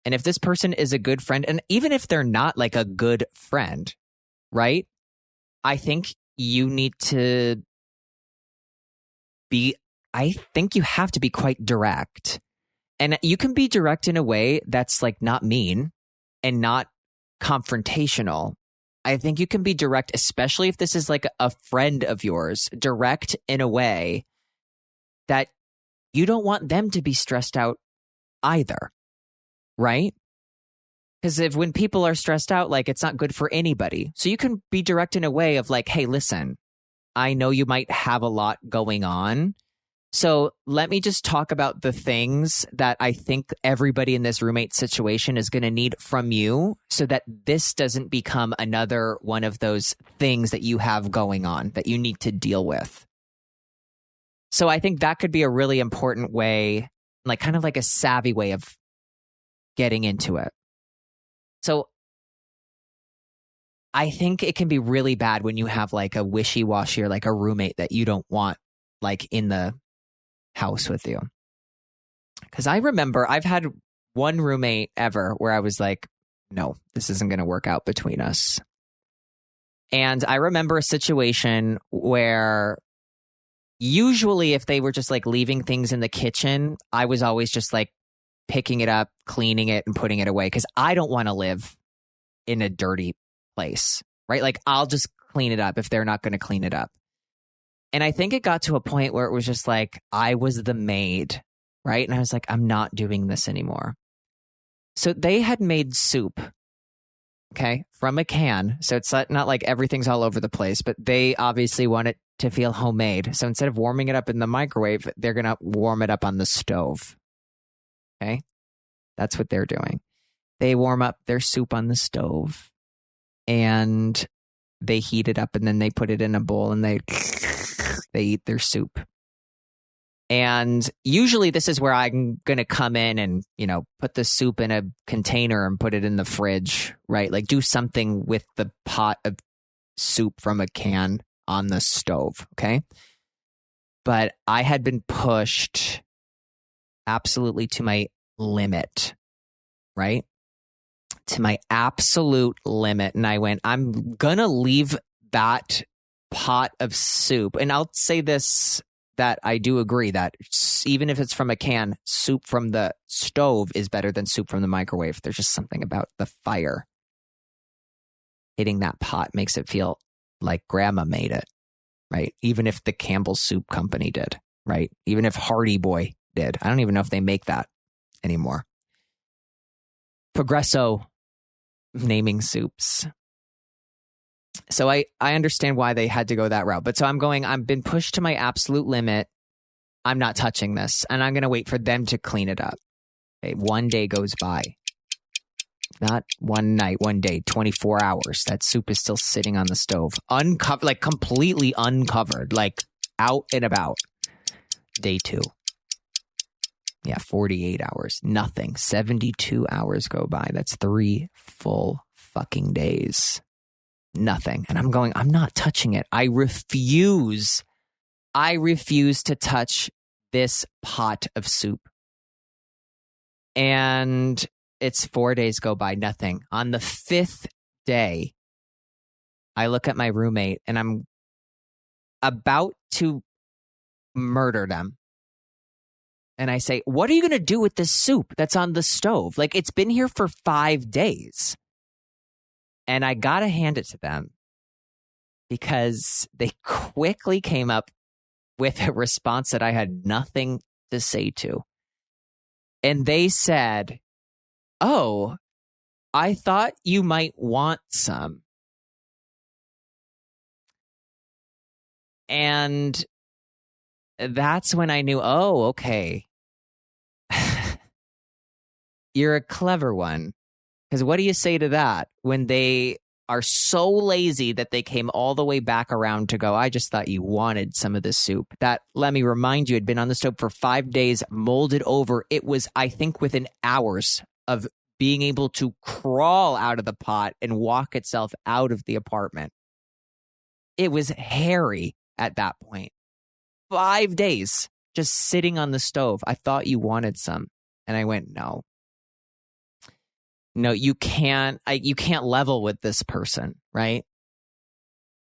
and if this person is a good friend, and even if they're not like a good friend, right? I think you need to I think you have to be quite direct. And you can be direct in a way that's like not mean and not confrontational. I think you can be direct, especially if this is like a friend of yours, direct in a way that you don't want them to be stressed out either, right? Because when people are stressed out, like it's not good for anybody. So you can be direct in a way of like, hey, listen, I know you might have a lot going on. So let me just talk about the things that I think everybody in this roommate situation is going to need from you so that this doesn't become another one of those things that you have going on that you need to deal with. So I think that could be a really important way, like kind of like a savvy way of getting into it. So I think it can be really bad when you have like a wishy-washy or like a roommate that you don't want like in the house with you. Because I remember I've had one roommate ever where I was like, no, this isn't going to work out between us. And I remember a situation where usually if they were just like leaving things in the kitchen, I was always just like picking it up, cleaning it and putting it away because I don't want to live in a dirty place, right? Like I'll just clean it up if they're not going to clean it up. And I think it got to a point where it was just like, I was the maid, right? And I was like, I'm not doing this anymore. So they had made soup, okay, from a can. So it's not like everything's all over the place, but they obviously want it to feel homemade. So instead of warming it up in the microwave, they're going to warm it up on the stove. Okay? That's what they're doing. They warm up their soup on the stove and they heat it up and then they put it in a bowl and they eat their soup. And usually this is where I'm going to come in and, you know, put the soup in a container and put it in the fridge, right? Like do something with the pot of soup from a can on the stove, okay? But I had been pushed absolutely to my limit, right? To my absolute limit. And I went, I'm going to leave that pot of soup. And I'll say this, that I do agree that even if it's from a can, soup from the stove is better than soup from the microwave. There's just something about the fire hitting that pot makes it feel like grandma made it, right? Even if the Campbell's Soup Company did, right? Even if Hardy Boy did. I don't even know if they make that anymore. Progresso naming soups. So I understand why they had to go that route. But so I've been pushed to my absolute limit. I'm not touching this. And I'm going to wait for them to clean it up. Okay, one day goes by. Not one night, one day, 24 hours. That soup is still sitting on the stove. Uncovered, like completely uncovered, like out and about. Day 2. Yeah, 48 hours. Nothing. 72 hours go by. That's 3 full fucking days. Nothing. And I'm not touching it. I refuse to touch this pot of soup. And it's 4 days go by, nothing. On the 5th day, I look at my roommate and I'm about to murder them. And I say, what are you going to do with this soup that's on the stove? Like, it's been here for 5 days. And I got to hand it to them because they quickly came up with a response that I had nothing to say to. And they said, oh, I thought you might want some. And that's when I knew, oh, okay. You're a clever one. Because what do you say to that when they are so lazy that they came all the way back around to go, I just thought you wanted some of this soup. That, let me remind you, had been on the stove for 5 days, molded over. It was, I think, within hours of being able to crawl out of the pot and walk itself out of the apartment. It was hairy at that point. 5 days just sitting on the stove. I thought you wanted some. And I went, no, you can't level with this person, right?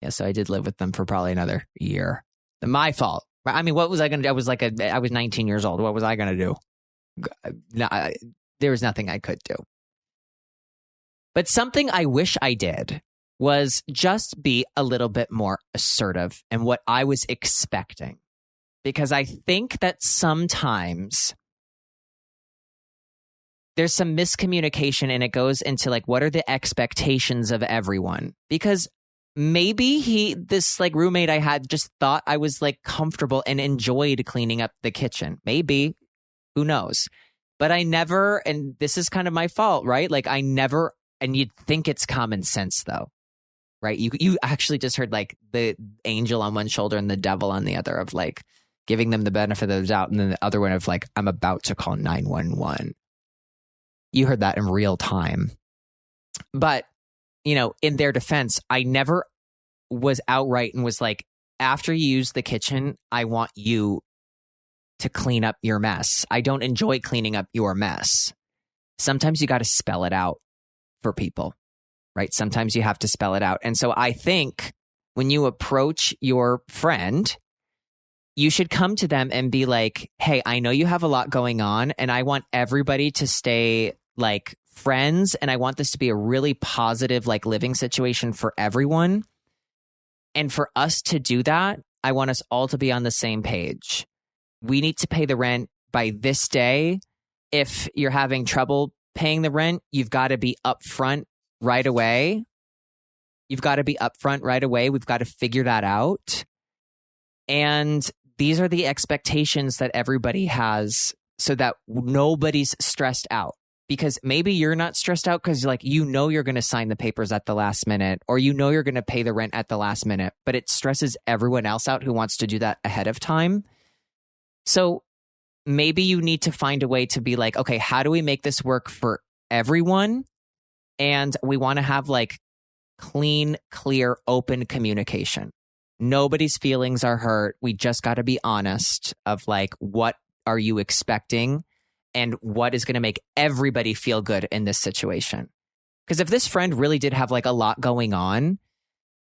Yeah, so I did live with them for probably another year. My fault. I mean, what was I going to do? I was 19 years old. What was I going to do? There was nothing I could do. But something I wish I did was just be a little bit more assertive in what I was expecting. Because I think that sometimes there's some miscommunication and it goes into like, what are the expectations of everyone? Because maybe this like roommate I had just thought I was like comfortable and enjoyed cleaning up the kitchen. Maybe, who knows? But I never, and this is kind of my fault, right? Like I never, and you'd think it's common sense though, right? You actually just heard like the angel on one shoulder and the devil on the other of like giving them the benefit of the doubt. And then the other one of like, I'm about to call 911. You heard that in real time. But, in their defense, I never was outright and was like, after you use the kitchen, I want you to clean up your mess. I don't enjoy cleaning up your mess. Sometimes you got to spell it out for people, right? Sometimes you have to spell it out. And so I think when you approach your friend, you should come to them and be like, hey, I know you have a lot going on and I want everybody to stay like friends. And I want this to be a really positive, like living situation for everyone. And for us to do that, I want us all to be on the same page. We need to pay the rent by this day. If you're having trouble paying the rent, you've got to be upfront right away. We've got to figure that out. And these are the expectations that everybody has so that nobody's stressed out. Because maybe you're not stressed out because like you're going to sign the papers at the last minute or you're going to pay the rent at the last minute, but it stresses everyone else out who wants to do that ahead of time. So maybe you need to find a way to be like, okay, how do we make this work for everyone? And we want to have like clean, clear, open communication. Nobody's feelings are hurt. We just got to be honest of like, what are you expecting and what is going to make everybody feel good in this situation? Because if this friend really did have like a lot going on,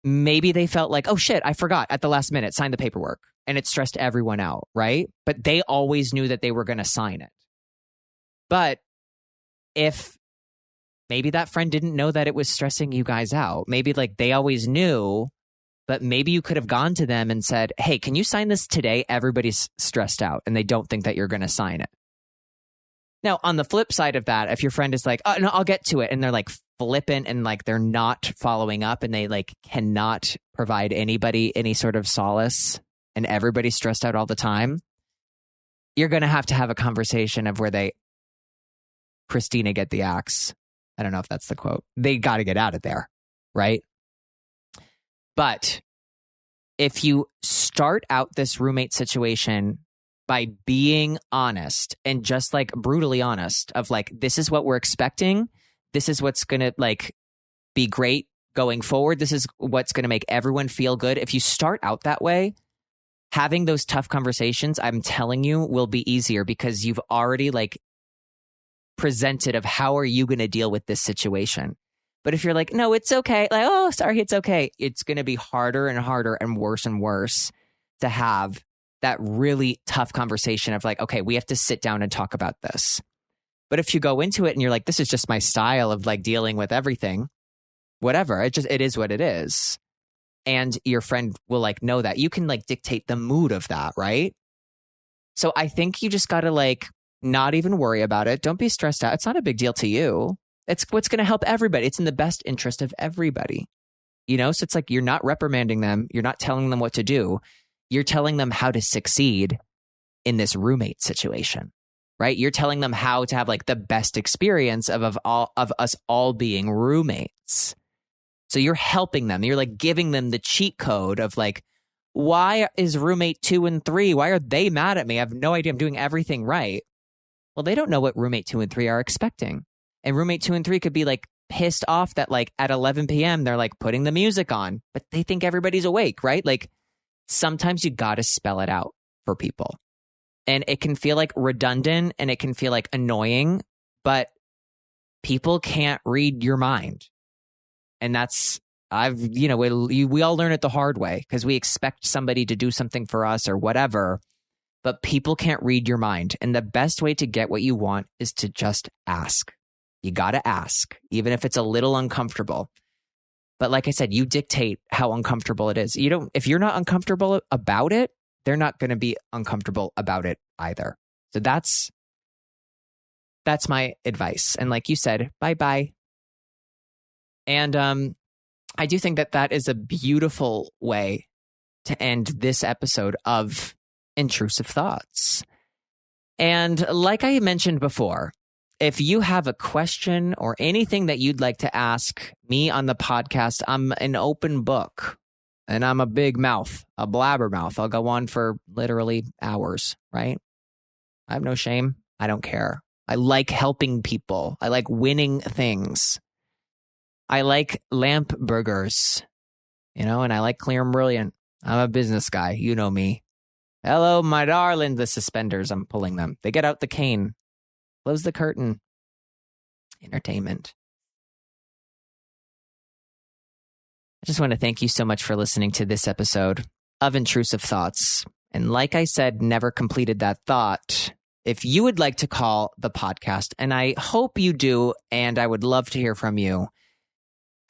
maybe they felt like, oh shit, I forgot at the last minute, sign the paperwork. And it stressed everyone out, right? But they always knew that they were going to sign it. But if maybe that friend didn't know that it was stressing you guys out, maybe like they always knew, but maybe you could have gone to them and said, hey, can you sign this today? Everybody's stressed out and they don't think that you're going to sign it. Now, on the flip side of that, if your friend is like, oh, no, I'll get to it. And they're like flippant and like they're not following up and they like cannot provide anybody any sort of solace and everybody's stressed out all the time, you're going to have a conversation of where they, Christina, get the axe. I don't know if that's the quote. They got to get out of there, right? But if you start out this roommate situation by being honest and just like brutally honest of like, this is what we're expecting. This is what's going to like be great going forward. This is what's going to make everyone feel good. If you start out that way, having those tough conversations, I'm telling you, will be easier because you've already like presented of how are you going to deal with this situation. But if you're like, no, it's okay. Like, oh, sorry, it's okay. It's going to be harder and harder and worse to have that really tough conversation of like, okay, we have to sit down and talk about this. But if you go into it and you're like, this is just my style of like dealing with everything, whatever, it is what it is. And your friend will like know that. You can like dictate the mood of that, right? So I think you just got to like not even worry about it. Don't be stressed out. It's not a big deal to you. It's what's going to help everybody. It's in the best interest of everybody. You know, so it's like you're not reprimanding them. You're not telling them what to do. You're telling them how to succeed in this roommate situation, right? You're telling them how to have like the best experience of us all being roommates. So you're helping them. You're like giving them the cheat code of like, why is roommate 2 and 3? Why are they mad at me? I have no idea. I'm doing everything right. Well, they don't know what roommate 2 and 3 are expecting. And roommate 2 and 3 could be like pissed off that like at 11 p.m. they're like putting the music on, but they think everybody's awake, right? Like sometimes you got to spell it out for people. And it can feel like redundant and it can feel like annoying, but people can't read your mind. And that's, we all learn it the hard way because we expect somebody to do something for us or whatever, but people can't read your mind. And the best way to get what you want is to just ask. You got to ask, even if it's a little uncomfortable. But like I said, you dictate how uncomfortable it is. If you're not uncomfortable about it, they're not going to be uncomfortable about it either. So that's my advice. And like you said, bye-bye. And I do think that is a beautiful way to end this episode of Intrusive Thoughts. And like I mentioned before, if you have a question or anything that you'd like to ask me on the podcast, I'm an open book and I'm a big mouth, a blabbermouth. I'll go on for literally hours, right? I have no shame. I don't care. I like helping people. I like winning things. I like Lamp Bergers, and I like Clear and Brilliant. I'm a business guy. You know me. Hello, my darling. The suspenders, I'm pulling them. They get out the cane. Close the curtain. Entertainment. I just want to thank you so much for listening to this episode of Intrusive Thoughts. And like I said, never completed that thought. If you would like to call the podcast, and I hope you do, and I would love to hear from you,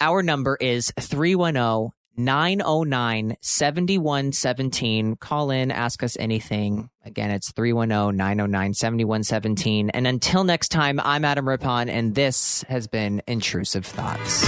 our number is 310-909-7117. Call in, ask us anything. Again, it's 310-909-7117. And until next time, I'm Adam Rippon, and this has been Intrusive Thoughts.